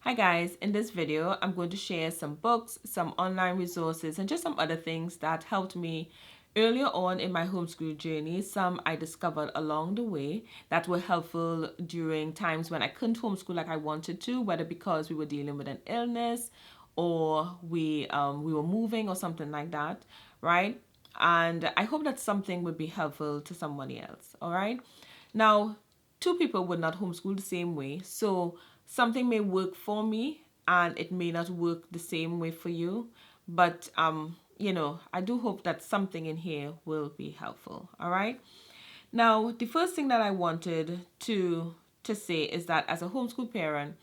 Hi guys, in this video I'm going to share some books, some online resources, and just some other things that helped me earlier on in my homeschool journey. Some I discovered along the way that were helpful during times when I couldn't homeschool like I wanted to, whether because we were dealing with an illness or we were moving or something like that, right? And I hope that something would be helpful to somebody else, all right? Now, two people would not homeschool the same way, so something may work for me and it may not work the same way for you, but I do hope that something in here will be helpful. All right. Now, the first thing that I wanted to say is that as a homeschool parent,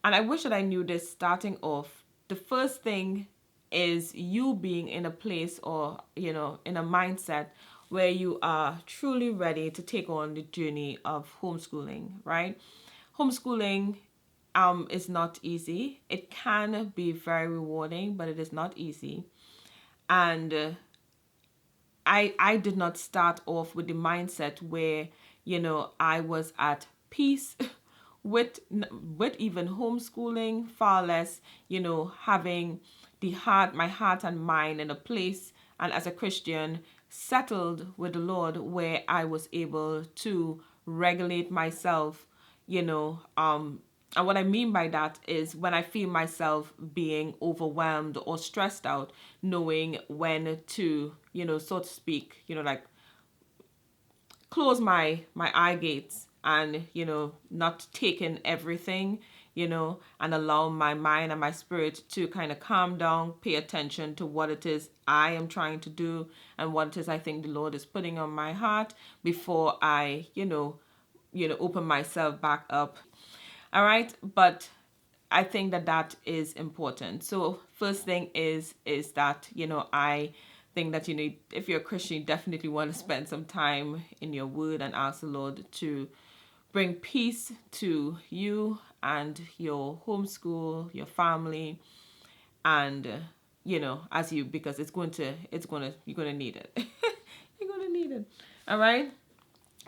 and I wish that I knew this starting off, the first thing is you being in a place or in a mindset where you are truly ready to take on the journey of homeschooling, right? Homeschooling is not easy. It can be very rewarding, but it is not easy. And I did not start off with the mindset where I was at peace with even homeschooling, far less having my heart and mind in a place, and as a Christian settled with the Lord, where I was able to regulate myself, and what I mean by that is when I feel myself being overwhelmed or stressed out, knowing when to, so to speak, like close my eye gates and, not taking everything, and allow my mind and my spirit to kind of calm down, pay attention to what it is I am trying to do and what it is I think the Lord is putting on my heart before I, open myself back up. All right. But I think that is important. So first thing is that, I think that, if you're a Christian, you definitely want to spend some time in your word and ask the Lord to bring peace to you and your homeschool, your family, and, as you, because you're going to need it. You're going to need it. All right.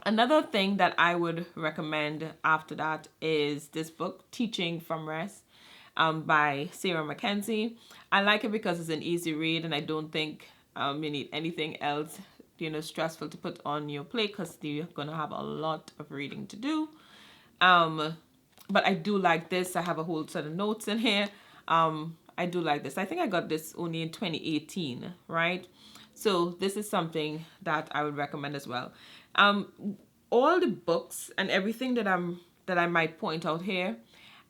Another thing that I would recommend after that is this book, Teaching from Rest, by Sarah Mackenzie. I like it because it's an easy read, and I don't think you need anything else, stressful to put on your plate, because you're going to have a lot of reading to do. But I do like this. I have a whole set of notes in here. I do like this. I think I got this only in 2018, right? So this is something that I would recommend as well. All the books and everything that I might point out here,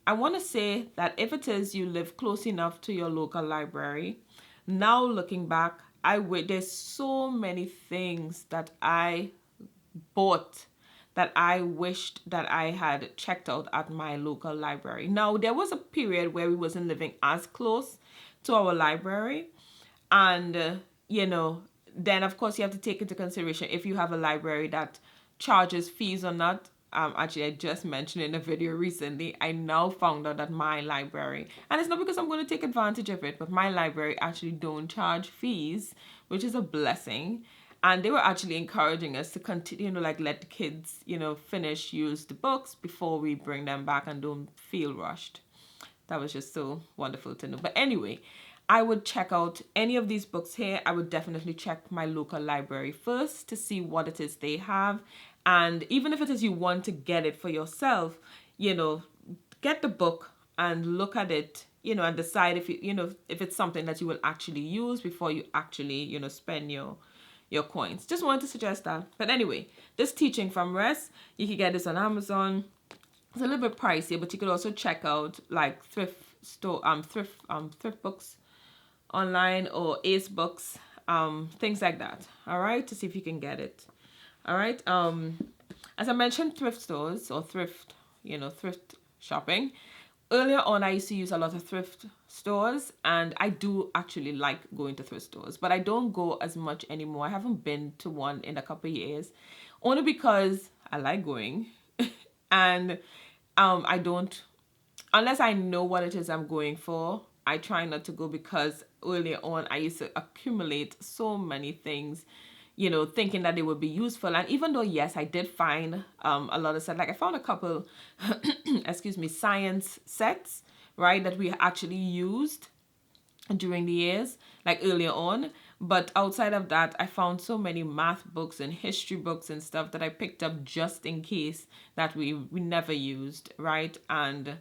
I want to say that if it is you live close enough to your local library, now looking back, there's so many things that I bought that I wished that I had checked out at my local library. Now, there was a period where we wasn't living as close to our library, and then of course you have to take into consideration if you have a library that charges fees or not. Actually, I just mentioned in a video recently, I now found out that my library, and it's not because I'm going to take advantage of it, but my library actually don't charge fees, which is a blessing. And they were actually encouraging us to continue, like let the kids, use the books before we bring them back and don't feel rushed. That was just so wonderful to know. But anyway, I would check out any of these books here. I would definitely check my local library first to see what it is they have. And even if it is you want to get it for yourself, get the book and look at it, and decide if if it's something that you will actually use before you actually, spend your coins. Just wanted to suggest that. But anyway, this Teaching from Rest, you can get this on Amazon. It's a little bit pricey, but you could also check out like thrift books online or Ace Books, things like that. All right, to see if you can get it. All right. As I mentioned, thrift stores or thrift shopping. Earlier on, I used to use a lot of thrift stores, and I do actually like going to thrift stores, but I don't go as much anymore. I haven't been to one in a couple of years, only because I like going, and I don't, unless I know what it is I'm going for, I try not to go, because earlier on I used to accumulate so many things, thinking that they would be useful. And even though, yes, I did find a lot of sets, like I found a couple, excuse me, science sets right, that we actually used during the years, like earlier on. But outside of that, I found so many math books and history books and stuff that I picked up just in case that we never used, right? And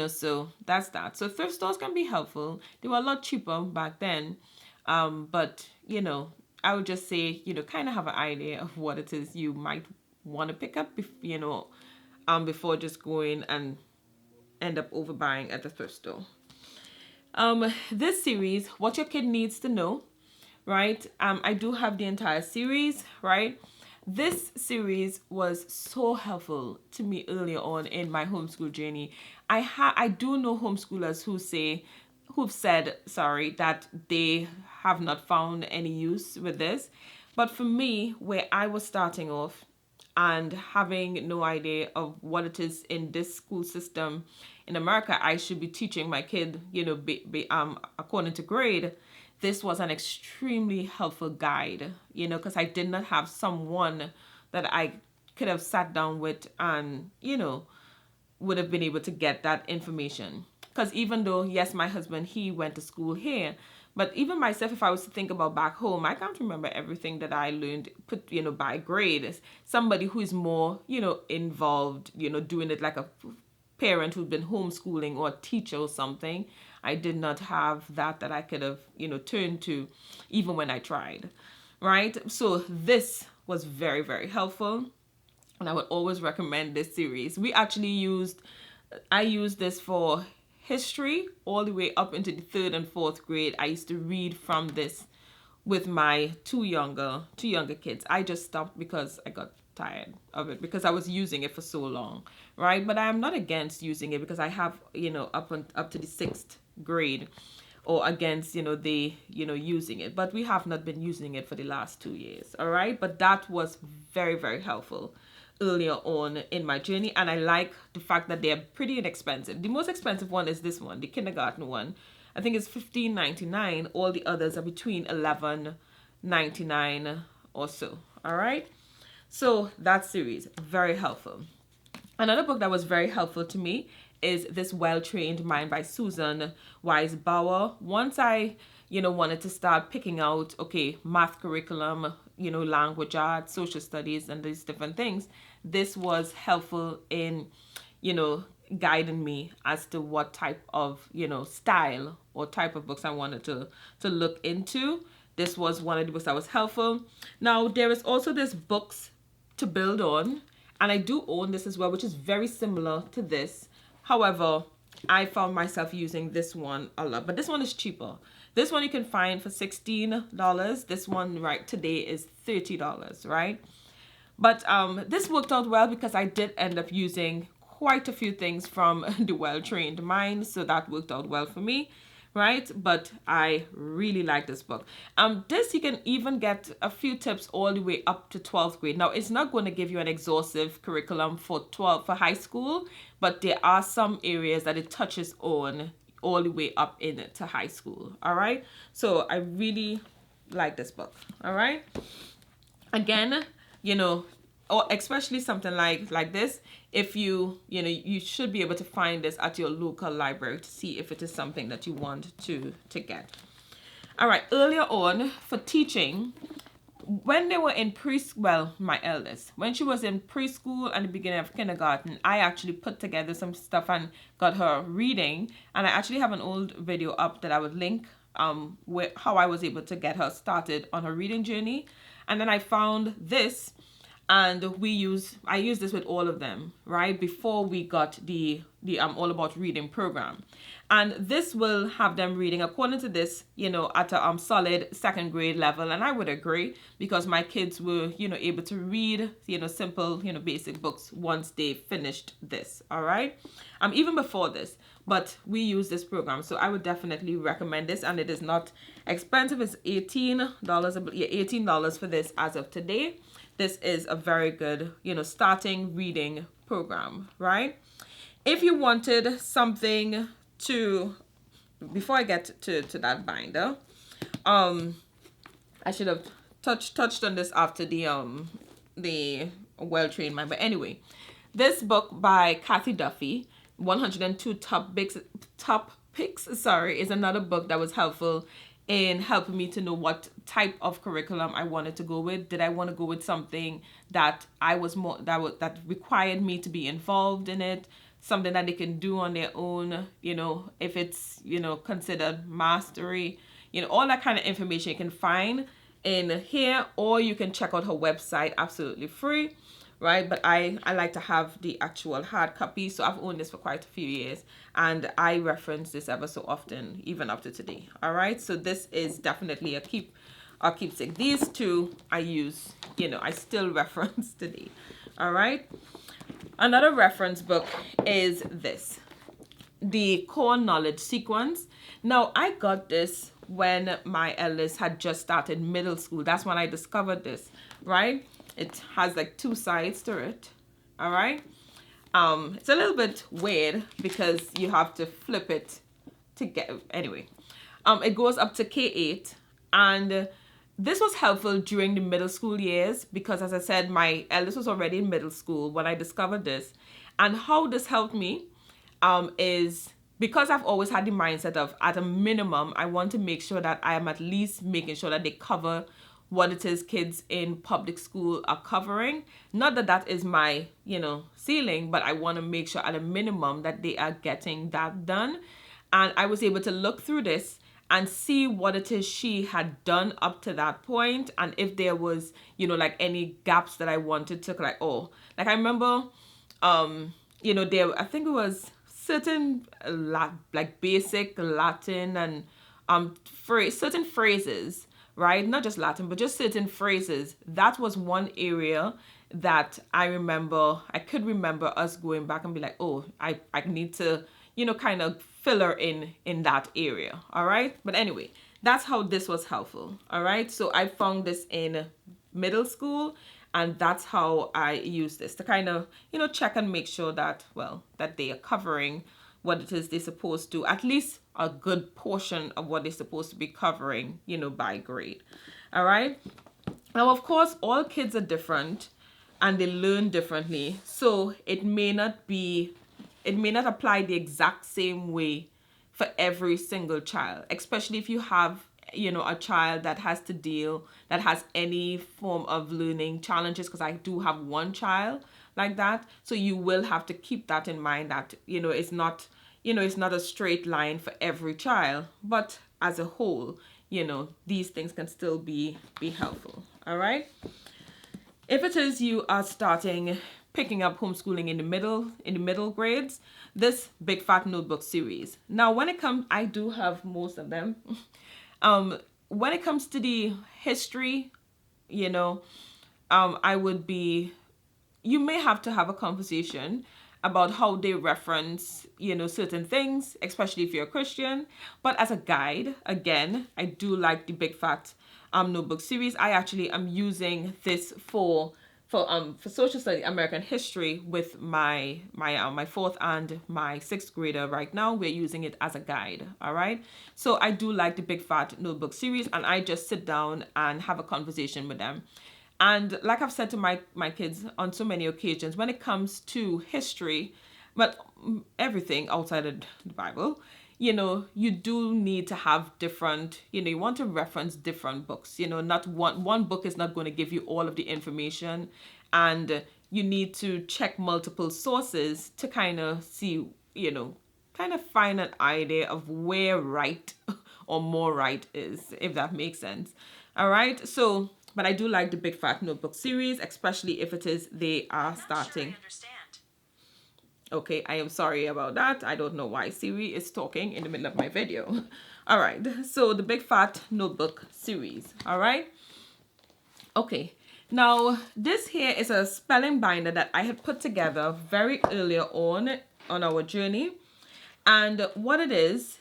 so that's that. So thrift stores can be helpful. They were a lot cheaper back then, but I would just say kind of have an idea of what it is you might want to pick up, before just going and end up overbuying at the thrift store. This series, what your kid needs to know, right? I do have the entire series, right? This series was so helpful to me earlier on in my homeschool journey. I do know homeschoolers who've said that they have not found any use with this. But for me, where I was starting off and having no idea of what it is in this school system in America I should be teaching my kid, according to grade, this was an extremely helpful guide, because I did not have someone that I could have sat down with and, would have been able to get that information. Because even though, yes, my husband, he went to school here, but even myself, if I was to think about back home, I can't remember everything that I learned, by grade. Somebody who is more, involved, doing it like a parent who'd been homeschooling or a teacher or something. I did not have that I could have, turned to even when I tried, right? So this was very, very helpful. And I would always recommend this series. I used this for history all the way up into the 3rd and 4th grade. I used to read from this with my two younger kids. I just stopped because I got tired of it because I was using it for so long, right? But I am not against using it because I have, up to the 6th grade, or against, using it. But we have not been using it for the last 2 years, all right? But that was very, very helpful earlier on in my journey, and I like the fact that they're pretty inexpensive. The most expensive one is this one, the kindergarten one. I think it's $15.99. All the others are between $11.99 or so. All right. So that series, very helpful. Another book that was very helpful to me is This Well-Trained Mind by Susan Wise Bauer. Once I, wanted to start picking out, math curriculum, language arts, social studies, and these different things, this was helpful in, guiding me as to what type of, style or type of books I wanted to look into. This was one of the books that was helpful. Now, there is also this Books to Build On, and I do own this as well, which is very similar to this. However, I found myself using this one a lot, but this one is cheaper. This one you can find for $16. This one right today is $30, right? But this worked out well because I did end up using quite a few things from The Well-Trained Mind, so that worked out well for me, right? But I really like this book. This you can even get a few tips all the way up to 12th grade. Now, it's not going to give you an exhaustive curriculum for high school, but there are some areas that it touches on all the way up into high school. All right. So I really like this book. All right. Again, or especially something like this, if you should be able to find this at your local library to see if it is something that you want to get. All right. Earlier on for teaching, when they were in preschool, my eldest, when she was in preschool and the beginning of kindergarten, I actually put together some stuff and got her reading. And I actually have an old video up that I would link, with how I was able to get her started on her reading journey. And then I found this, and I use this with all of them, right? Before we got the All About Reading program. And this will have them reading according to this, at a solid 2nd grade level. And I would agree, because my kids were, able to read, simple, basic books once they finished this. All right. Even before this, but we use this program. So I would definitely recommend this, and it is not expensive. It's $18, $18 for this as of today. This is a very good, starting reading program, right? If you wanted something before I get to that binder, I should have touched on this after the Well-Trained Mind. But anyway, this book by Kathy Duffy, 102 top picks, sorry, is another book that was helpful in helping me to know what type of curriculum I wanted to go with. Did I want to go with something that I was more that required me to be involved in it, something that they can do on their own, if it's, considered mastery, all that kind of information you can find in here, or you can check out her website absolutely free, right? But I like to have the actual hard copy, so I've owned this for quite a few years, and I reference this ever so often, even up to today. All right, so this is definitely a keepsake. These two I use, I still reference today. All right, another reference book is this, the Core Knowledge Sequence. Now, I got this when my eldest had just started middle school. That's when I discovered this, right? It has like 2 sides to it. All right. It's a little bit weird because you have to flip it to get, anyway. It goes up to K8, and this was helpful during the middle school years because, as I said, my eldest was already in middle school when I discovered this. And how this helped me is because I've always had the mindset of, at a minimum, I want to make sure that I am at least making sure that they cover what it is kids in public school are covering. Not that that is my, ceiling, but I want to make sure at a minimum that they are getting that done. And I was able to look through this and see what it is she had done up to that point, and if there was, like any gaps that I wanted to, I remember, there, I think it was certain like basic Latin and certain phrases, right? Not just Latin, but just certain phrases. That was one area that I could remember us going back and be like, oh, I need to, kind of fill her in that area. All right. But anyway, that's how this was helpful. All right. So I found this in middle school, and that's how I use this to kind of, check and make sure that, that they are covering what it is they're supposed to, at least a good portion of what they're supposed to be covering, by grade. All right. Now, of course, all kids are different and they learn differently. So it may not apply the exact same way for every single child, especially if you have, a child that has any form of learning challenges, because I do have one child like that. So you will have to keep that in mind, that, it's not a straight line for every child, but as a whole, these things can still be helpful. All right. If it is you are picking up homeschooling in the middle grades, this Big Fat Notebook series. Now, when it comes, I do have most of them. When it comes to the history, you may have to have a conversation about how they reference, certain things, especially if you're a Christian. But as a guide, again, I do like the Big Fat Notebook series. I actually am using this for social studies, American history, with my 4th and my 6th grader right now. We're using it as a guide. All right. So I do like the Big Fat Notebook series, and I just sit down and have a conversation with them. And like I've said to my kids on so many occasions, when it comes to history, but everything outside of the Bible, you do need to have different, you want to reference different books. Not one book is not going to give you all of the information, and you need to check multiple sources to kind of see, kind of find an idea of where right or more right is, if that makes sense. All right. So, but I do like the Big Fat Notebook series, especially if it is they are starting. Okay, I am sorry about that. I don't know why Siri is talking in the middle of my video. All right, so the Big Fat Notebook series. All right. Okay, now this here is a spelling binder that I had put together very earlier on our journey. And what it is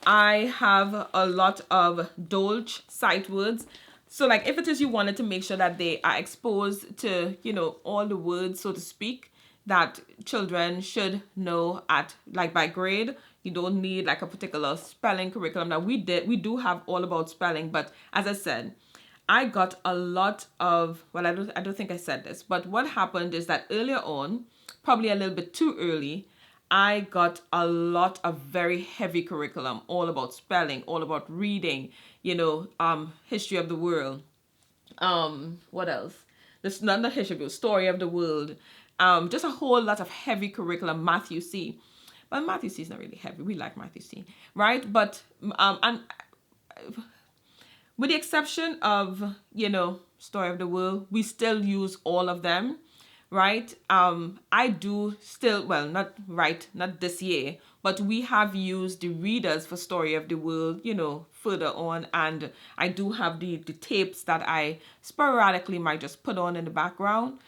I have a lot of Dolch sight words. So like if it is you wanted to make sure that they are exposed to, all the words, so to speak, that children should know at by grade. You don't need like a particular spelling curriculum. Now we do have all about spelling, but as I said, I got a lot of, I don't think I said this, but what happened is that earlier on, probably a little bit too early, I got a lot of very heavy curriculum, all about spelling, all about reading, history of the world. What else? This not the history, but story of the world. Just a whole lot of heavy curriculum, Matthew C. But Matthew C is not really heavy. We like Matthew C, right? But and with the exception of, story of the world, we still use all of them, right? I do still, well, not this year, but we have used the readers for story of the world, further on. And I do have the tapes that I sporadically might just put on in the background.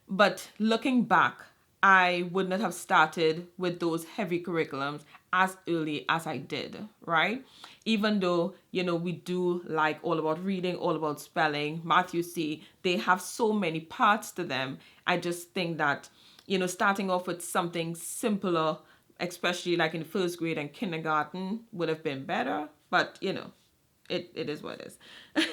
But looking back, I would not have started with those heavy curriculums as early as I did, right? Even though, we do like all about reading, all about spelling, Matthew C, they have so many parts to them. I just think that, starting off with something simpler, especially like in first grade and kindergarten, would have been better. But, it is what it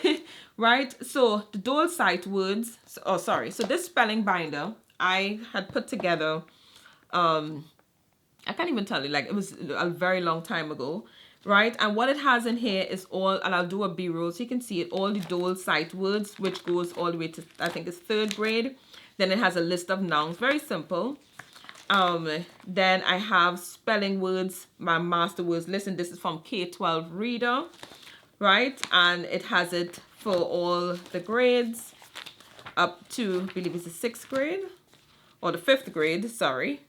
is. Right? So the dual sight words, so this spelling binder I had put together, I can't even tell you, like it was a very long time ago, right? And what it has in here is all, and I'll do a B-roll so you can see it, all the dual sight words, which goes all the way to, I think it's 3rd grade. Then it has a list of nouns, very simple. Then I have spelling words, my master words. Listen, this is from K-12 Reader, right? And it has it for all the grades up to, I believe it's the 6th grade or the 5th grade, sorry,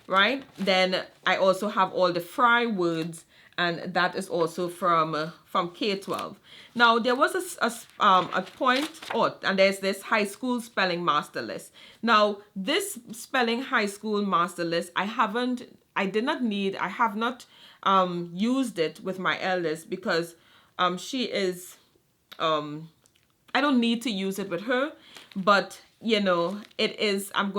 right? Then I also have all the fry words, and that is also from K-12. Now there was a point, and there's this high school spelling master list. Now this spelling high school master list, I have not used it with my eldest because she is, I don't need to use it with her, but it is, I'm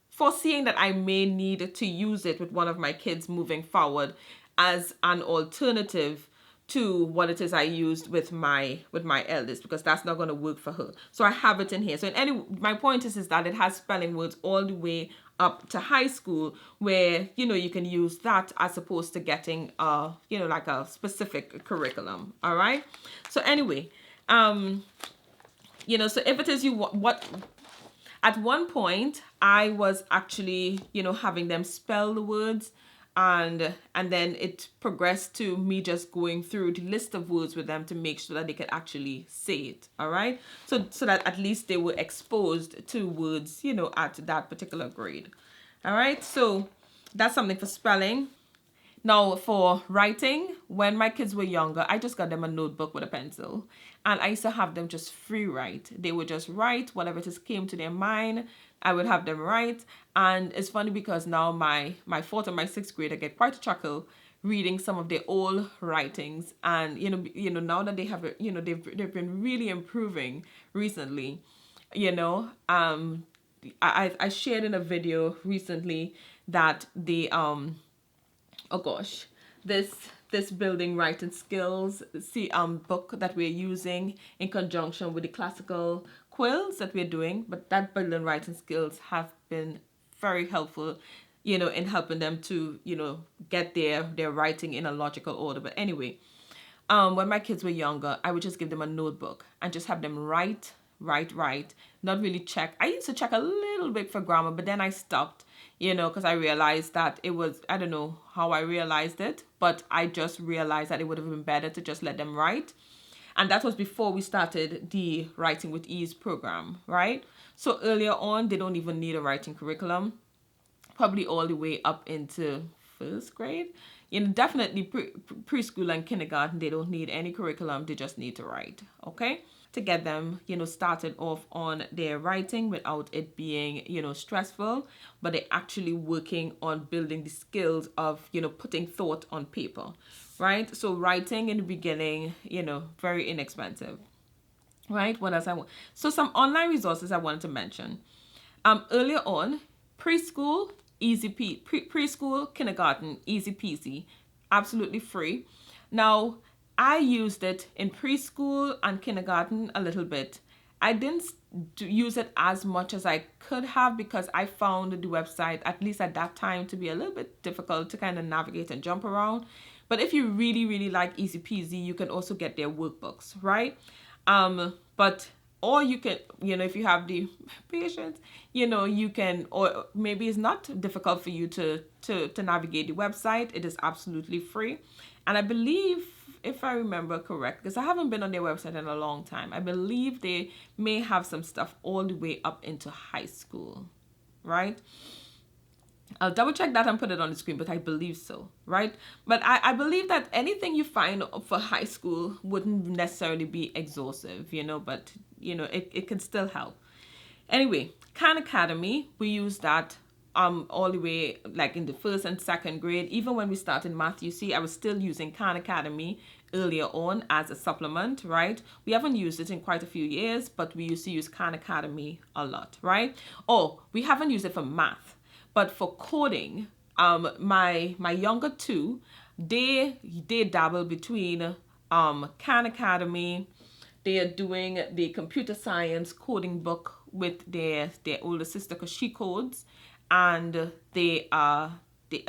foreseeing that I may need to use it with one of my kids moving forward as an alternative to what it is I used with my eldest, because that's not going to work for her. So I have it in here. So my point is that it has spelling words all the way up to high school, where you can use that as opposed to getting like a specific curriculum. All right. So anyway, so if it is what at one point I was actually having them spell the words, and then it progressed to me just going through the list of words with them to make sure that they could actually say it. All right, so that at least they were exposed to words at that particular grade. All right, so that's something for spelling. Now for writing, when my kids were younger, I just got them a notebook with a pencil, and I used to have them just free write. They would just write whatever just came to their mind. I would have them write, and it's funny because now my 4th and my 6th grade, I get quite a chuckle reading some of their old writings, and now that they have they've been really improving recently. I shared in a video recently that the oh gosh, this building writing skills book that we're using in conjunction with the classical quills that we're doing, but that building writing skills have been very helpful in helping them to get their writing in a logical order. But anyway, when my kids were younger, I would just give them a notebook and just have them write, not really check. I used to check a little bit for grammar, but then I stopped, because I realized that it was, I don't know how I realized it, but I just realized that it would have been better to just let them write. And that was before we started the Writing with Ease program, right? So earlier on, they don't even need a writing curriculum, probably all the way up into 1st grade. Definitely preschool and kindergarten, they don't need any curriculum. They just need to write, okay? To get them, started off on their writing without it being, stressful, but they're actually working on building the skills of, putting thought on paper, right? So writing in the beginning, very inexpensive, right? What else I want? So some online resources I wanted to mention. Earlier on, preschool, preschool, kindergarten, easy peasy, absolutely free. Now, I used it in preschool and kindergarten a little bit. I didn't use it as much as I could have because I found the website, at least at that time, to be a little bit difficult to kind of navigate and jump around. But if you really, really like easy peasy, you can also get their workbooks, right? But or you can, if you have the patience, you can, or maybe it's not difficult for you to navigate the website. It is absolutely free. And I believe, if I remember correct, because I haven't been on their website in a long time, I believe they may have some stuff all the way up into high school, right? I'll double check that and put it on the screen, but I believe so, right? But I believe that anything you find for high school wouldn't necessarily be exhaustive, but, it can still help. Anyway, Khan Academy, we use that all the way like in the first and second grade. Even when we started math, you see, I was still using Khan Academy earlier on as a supplement, right? We haven't used it in quite a few years, but we used to use Khan Academy a lot, right? Oh, we haven't used it for math. But for coding, my younger two, they dabble between Khan Academy. They are doing the computer science coding book with their older sister because she codes, and they are the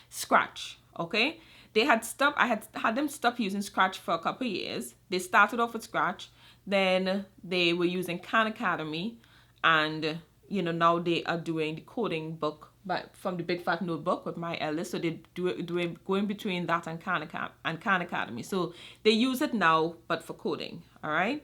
Scratch. Okay, they had stopped. I had them stop using Scratch for a couple of years. They started off with Scratch, then they were using Khan Academy, and now they are doing the coding book from the Big Fat Notebook with my eldest. So they doing going between that and Khan Academy. So they use it now, but for coding. All right.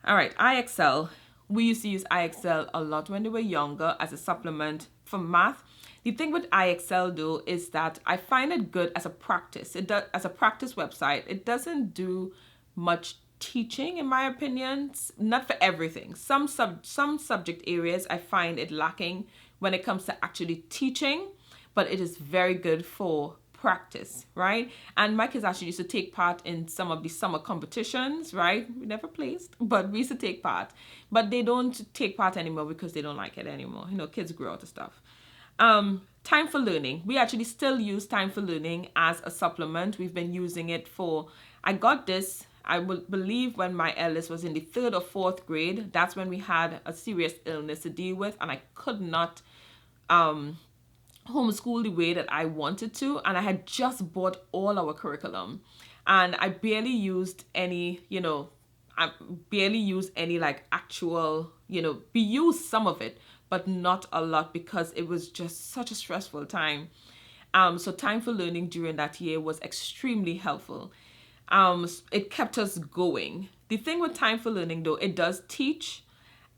IXL. We used to use IXL a lot when they were younger as a supplement for math. The thing with IXL though is that I find it good as a practice. It does as a practice website. It doesn't do much teaching, in my opinion, not for everything. Some subject areas I find it lacking when it comes to actually teaching, but it is very good for practice, right? And my kids actually used to take part in some of the summer competitions, right? We never placed, but we used to take part. But they don't take part anymore because they don't like it anymore. Kids grow out of stuff. Time for Learning. We actually still use Time for Learning as a supplement. We've been using it I got this, I would believe, when my eldest was in the 3rd or 4th grade. That's when we had a serious illness to deal with, and I could not homeschool the way that I wanted to. And I had just bought all our curriculum, and I barely used any, like actual, we used some of it, but not a lot because it was just such a stressful time. So Time for Learning during that year was extremely helpful. It kept us going. The thing with Time for Learning though, it does teach.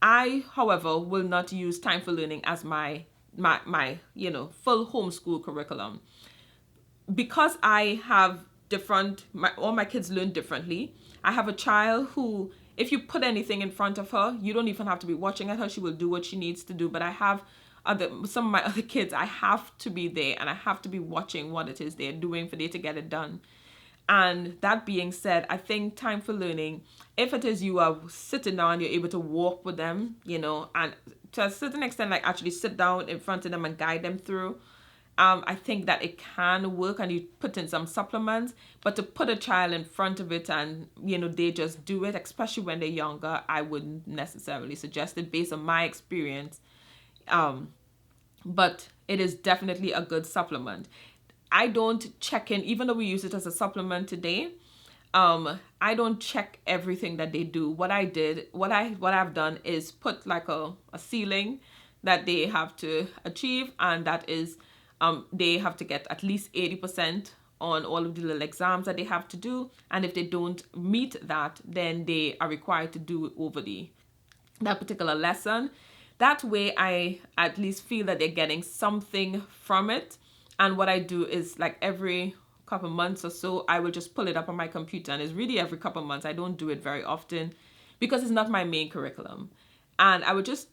I, however, will not use Time for Learning as my full homeschool curriculum, because I have all my kids learn differently. I have a child who, if you put anything in front of her, you don't even have to be watching at her. She will do what she needs to do. But I have some of my other kids, I have to be there and I have to be watching what it is they're doing for them to get it done. And that being said, I think Time for Learning, if it is you are sitting down and you're able to walk with them, and to a certain extent, like actually sit down in front of them and guide them through, I think that it can work, and you put in some supplements. But to put a child in front of it and, they just do it, especially when they're younger, I wouldn't necessarily suggest it based on my experience. But it is definitely a good supplement. I don't check in, even though we use it as a supplement today. I don't check everything that they do. What I've done is put like a ceiling that they have to achieve, and that is they have to get at least 80% on all of the little exams that they have to do. And if they don't meet that, then they are required to do over that particular lesson. That way I at least feel that they're getting something from it. And what I do is, like, every couple months or so, I will just pull it up on my computer. And it's really every couple months. I don't do it very often because it's not my main curriculum. And I would just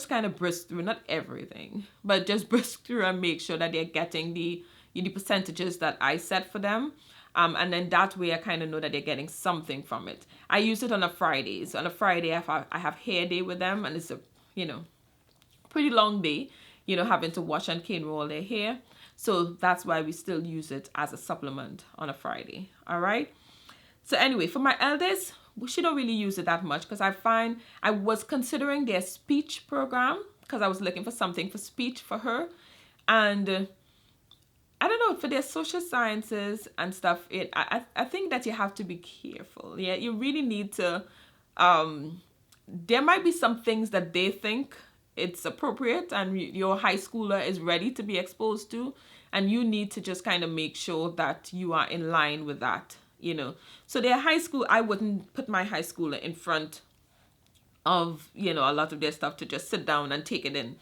kind of brisk through, not everything, but just brisk through and make sure that they're getting the percentages that I set for them. And then that way I kind of know that they're getting something from it. I use it on a Friday. So on a Friday, I have hair day with them, and it's a, pretty long day, having to wash and cane roll their hair. So that's why we still use it as a supplement on a Friday. All right. So anyway, for my eldest, she don't really use it that much, because I find I was considering their speech program, because I was looking for something for speech for her. And I don't know, for their social sciences and stuff, I think that you have to be careful. Yeah, you really need to, there might be some things that they think it's appropriate and your high schooler is ready to be exposed to, and you need to just kind of make sure that you are in line with that, you know. So their high school, I wouldn't put my high schooler in front of, you know, a lot of their stuff to just sit down and take it in.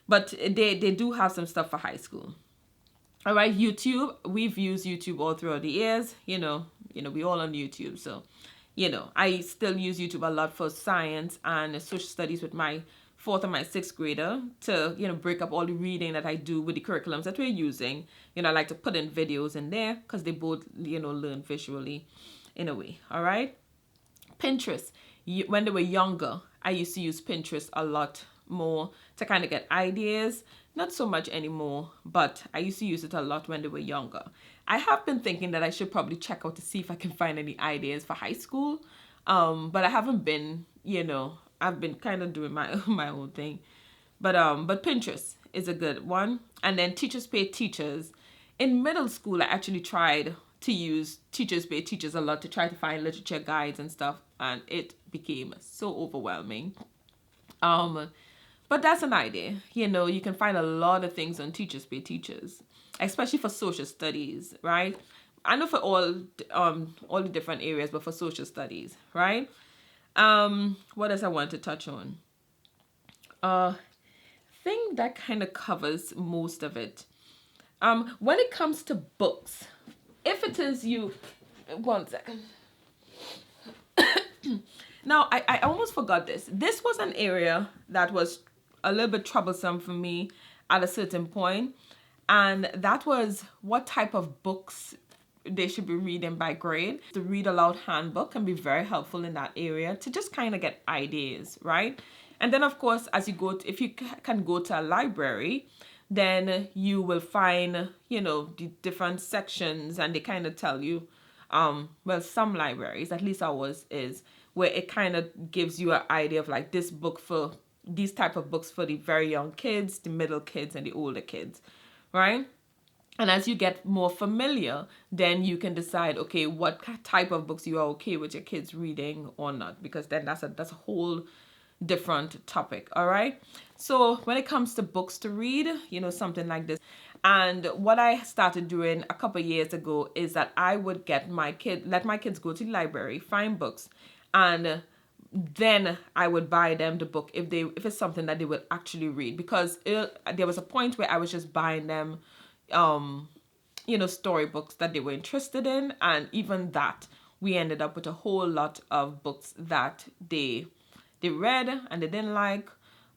But they do have some stuff for high school. All right, YouTube. We've used YouTube all throughout the years. You know, we all on YouTube. So, you know, I still use YouTube a lot for science and social studies with my 4th and my 6th grader to, you know, break up all the reading that I do with the curriculums that we're using. You know, I like to put in videos in there because they both, you know, learn visually in a way. All right. Pinterest. When they were younger, I used to use Pinterest a lot more to kind of get ideas. Not so much anymore, but I used to use it a lot when they were younger. I have been thinking that I should probably check out to see if I can find any ideas for high school. But I haven't been, you know, I've been kind of doing my my own thing. But Pinterest is a good one. And then Teachers Pay Teachers. In middle school, I actually tried to use Teachers Pay Teachers a lot to try to find literature guides and stuff, and it became so overwhelming. But that's an idea. You know, you can find a lot of things on Teachers Pay Teachers, especially for social studies, right? I know for all the different areas, but for social studies, right? What else I want to touch on? Thing that kind of covers most of it. When it comes to books, if it is you, 1 second. Now, I almost forgot this. This was an area that was a little bit troublesome for me at a certain point. And that was what type of books they should be reading by grade. The Read Aloud Handbook can be very helpful in that area to just kind of get ideas, right? And then, of course, as you go, if you can go to a library, then you will find, you know, the different sections, and they kind of tell you, well, some libraries, at least ours is, where it kind of gives you an idea of like this book for these type of books for the very young kids, the middle kids, and the older kids, right? And as you get more familiar, then you can decide, okay, what type of books you are okay with your kids reading or not, because then that's a whole different topic. All right. So when it comes to books to read, you know, something like this. And what I started doing a couple of years ago is that I would let my kids go to the library, find books, and then I would buy them the book if it's something that they would actually read, because there was a point where I was just buying them you know, storybooks that they were interested in, and even that we ended up with a whole lot of books that they read and they didn't like,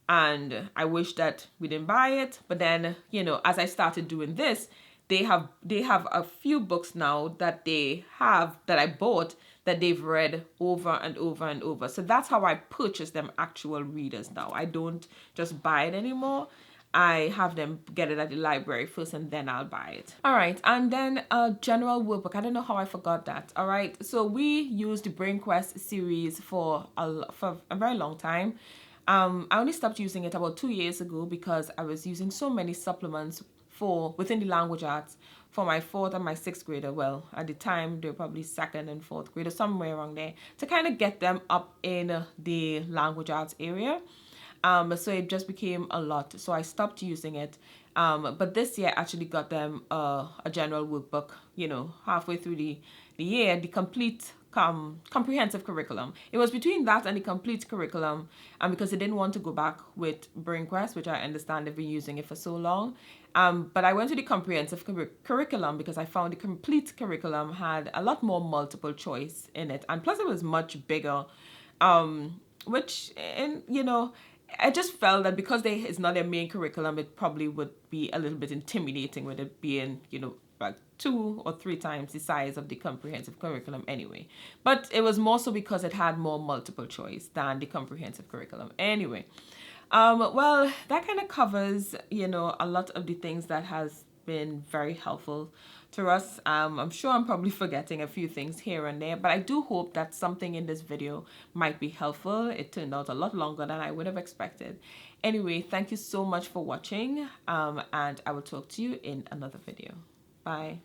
and I wish that we didn't buy it. But then, you know, as I started doing this, they have a few books now that I bought that they've read over and over and over. So that's how I purchase them actual readers now. I don't just buy it anymore. I have them get it at the library first, and then I'll buy it. All right, and then a general workbook. I don't know how I forgot that. All right, so we used the Brain Quest series for a very long time. I only stopped using it about 2 years ago because I was using so many supplements within the language arts for my 4th and my 6th grader. Well, at the time they were probably 2nd and 4th grader, somewhere around there, to kind of get them up in the language arts area. So it just became a lot. So I stopped using it. But this year I actually got them a general workbook, you know, halfway through the year, the complete comprehensive curriculum. It was between that and the complete curriculum, and because they didn't want to go back with BrainQuest, which I understand they've been using it for so long. But I went to the comprehensive curriculum because I found the complete curriculum had a lot more multiple choice in it, and plus it was much bigger, which, and you know, I just felt that because it's not their main curriculum, it probably would be a little bit intimidating with it being, you know, like 2 or 3 times the size of the comprehensive curriculum anyway. But it was more so because it had more multiple choice than the comprehensive curriculum anyway. Well, that kind of covers, you know, a lot of the things that has been very helpful to us. I'm sure I'm probably forgetting a few things here and there, but I do hope that something in this video might be helpful. It turned out a lot longer than I would have expected. Anyway, thank you so much for watching, and I will talk to you in another video. Bye.